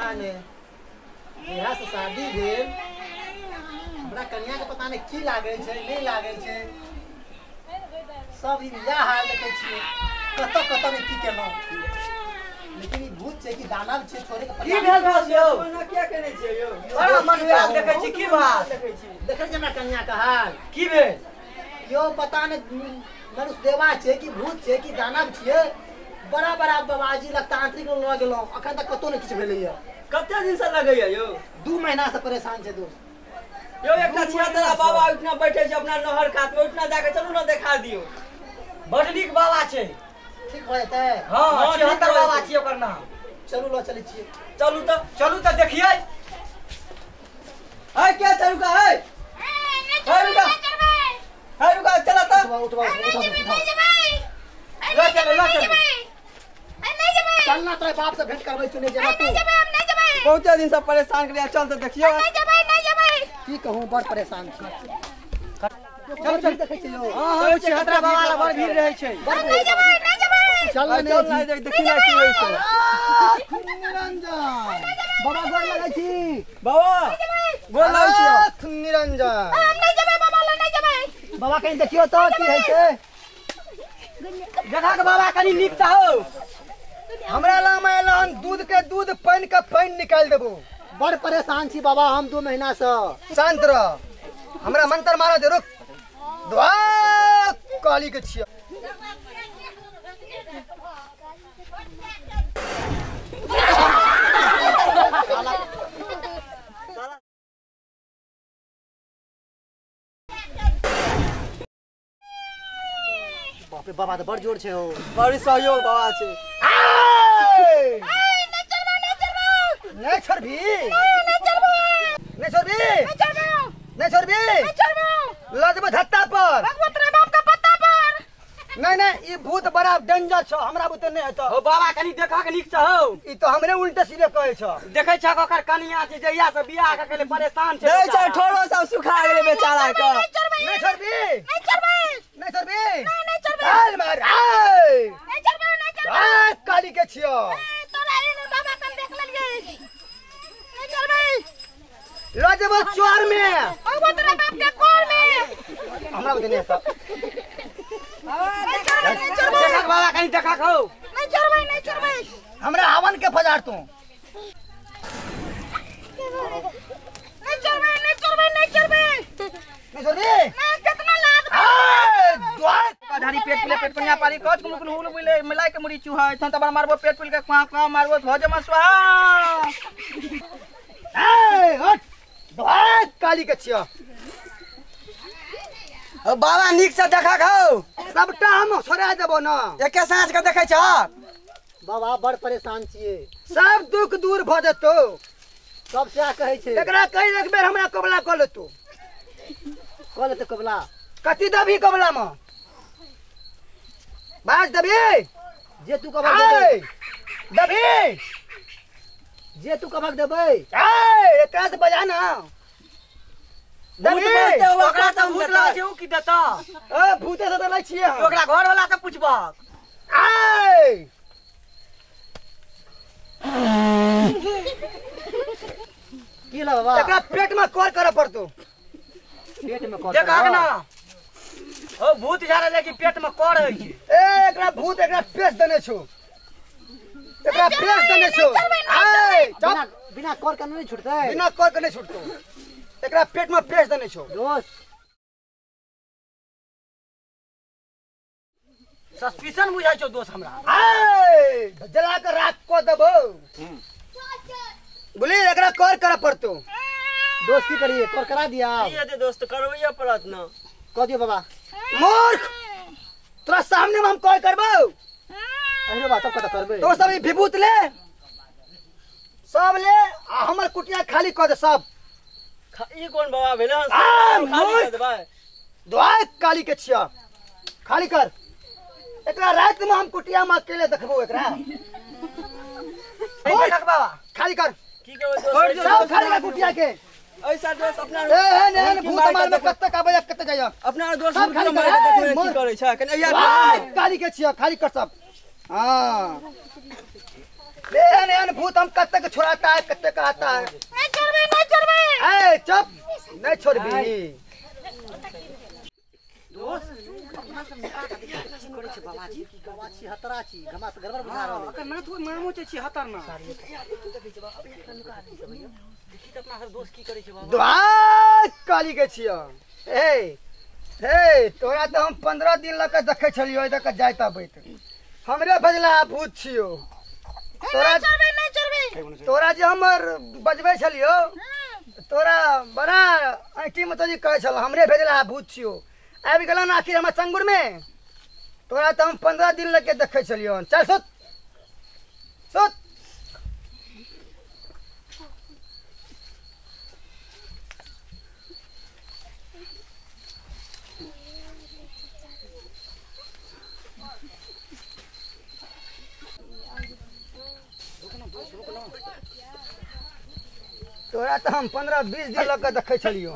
पता नहीं यहाँ से शादी भेल हमरा कन्या के पता नहीं की लागे छे नहीं लागे छे सब इला हाल देखे छिए कत में की केलो लेकिन ई भूत छे कि दानव छे छोरे के की भेल बस यो ना क्या करे छे यो बड़ा मन में आप देखे छी की बात देखे जे हमरा कन्या का हाल की भेल यो पता नहीं मनुष्य देवा छे कि भूत छे कि दानव छे बड़ा बड़ा बाबाजी लग तांत्रिक लग गेलो अखन तक कतो नहीं किछ भेलैया कते दिन से लगैया यो 2 महीना से परेशान छे दोस्त यो एकटा छियातरा बाबा उठना बैठे छै अपना नहर कात में उठना जाके चलू ना देखा दियो बड़ नीक बाबा छै ठीक हो जेतै हां छिहत्तर बाबा छी ओकर नाम चलू लो चलै छिए चलू त देखिए है क्या चलू का है रुका चला त उठवा ला चलो चलना तो बाप से भेंट करबै चुने जेबा तू बहुते दिन से परेशान करिया चल त देखियो की कहूं बड़ परेशान छी चल देखे छी यो हां छिहत्तर बाबा ला बड़ भीड़ रहे छै चल नहीं देखी ना की होई छै निरंजन बाबा गोर लगै छी बाबा गोर लागै छी निरंजन बाबा कहीं देखियो तो की है छै जगह के बाबा कनी नीक त हो हमरा लामा एलन दूध के दूध पानी के पानी निकाल देबो बड़ परेशान छी बाबा हम 2 महीना से शांत रह हमरा मंत्र मारा दे रुक दुआ काली के छिया बाप रे बाबा तो बड़ जोर छे हो बड़ी सहयोग बाबा छै नहीं छोड़बी नहीं छोड़बी लजब धत्ता पर नहीं ई भूत बड़ा डेंजर छ हमरा बुते नहीं हेतो ओ बाबा कनी देखा के नीक छ हो ई तो हमरे उल्टे सीधे कहे छ देखे छ ओकर कनिया छै जइया से बियाह के केले परेशान छै नहीं छै ठोरो सब सुखा गेले बेचारा के नहीं छोड़बी चल मार आय काली के छियो लजब चोर में हमरा बुते नहीं हेतो देखा बाबा कनी देखा खो हमरा हवन के फजार तू धारी पेट पिले पेट पनिया पारी कच कुल कुल हुल मिले मिलाय के मुड़ी चूहा थन तब मारबो पेट पिल के क्वा मारबो भोजम स्वाहा ए हट दुआ काली के छियो ओ बाबा नीक से देखा खो सबटा हम छोड़ा देबो न एके साँझ के देखै छ बाबा बड़ परेशान छिए सब दुख दूर भ जतो सब से कहै छै एकरा कहि एक बेर हमरा कबला क लेतो कबला कथि दबी कबला में बाज दबी जे तू कबक देबे दबी जे तू कबक देबे ए एकरा से बजा ना दबी ओकरा त भूत लाग छै उ की देता ए भूते से लै छिए हम ओकरा घर वाला से पूछबक आय की ला बाबा एकरा पेट में कोर करे पड़तो पेट में कोर देखा के ना ओ भूत झारे लेकिन पेट में कोर होई छै ए एकरा भूत एकरा पेश देने छो एकरा पेश देने छो आय बिना कोर के नहीं छूटते बिना कोर के नहीं छूटतो एकरा पेट में पेश देने छो दोस्त सस्पिशन बुझाइ छौ दोस्त हमरा आय जला के राख को देबो बोले एकरा कोर करे पड़तो दोस्त की करिए कोर करा दिया ये दे दोस्त करवैया पड़त न कह दियो बाबा मूर्ख तोरा सामने में हम कोर करबो अरे बात कत करबे तो सब विभूत ले सब ले आ हमर कुटिया खाली कर दे सब ई कोन बाबा भेले खाली कर देबे दुआ काली के छिया खाली कर एकरा रात में हम कुटिया में अकेले देखबो एकरा देखा बाबा खाली कर की कहबो दोस्त सब खाली कर कुटिया के ऐसा दोस्त अपना ए ने भूत मार में कत्ते का बजा कत्ते जाय अपना दोस्त सब खाली मार कर के देखबे की करे छै कने या काली के छिया खाली कर सब हाँ एहन एहन भूत हम कत्ते के छुड़ाता है कत्ते का आता है। नहीं छोड़बे ए चुप नहीं छोड़बी। काली के छियो हे तोरा तो हम 15 दिन लग के देखे छलियो इधर के जाता बैठ हमरे भजला भूत छियो। तोरा जे हमर बजबै छलियो तोरा बड़ा ऐठी में तो जी कहे छल हमरे भेजला भूत छियो आबि गेल ना आखिर हमर संगुर में तोरा तो हम 15 दिन लग के देखे छलियो। चल सुत सुत। तोरा तो हम 15-20 दिन लग के देखे छलियो।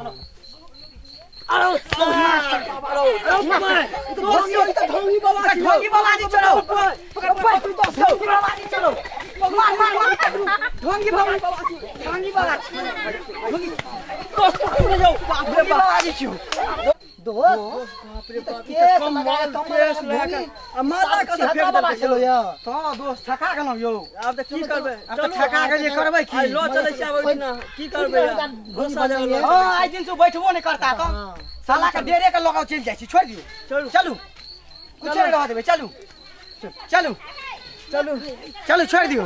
दोस्त ठका गेलौ यो अब त की करबै अब त ठका के जे करबै की लो चलै छै आबै ना की करबै घोसा जाय हां आइ दिन से बैठबो नै करता त साला के डेरे के लगाव चल जाय छी छोड़ दियो। चलू चलू कुछ नै रह देबै चलू चलू चलू चलू छोड़ दियो।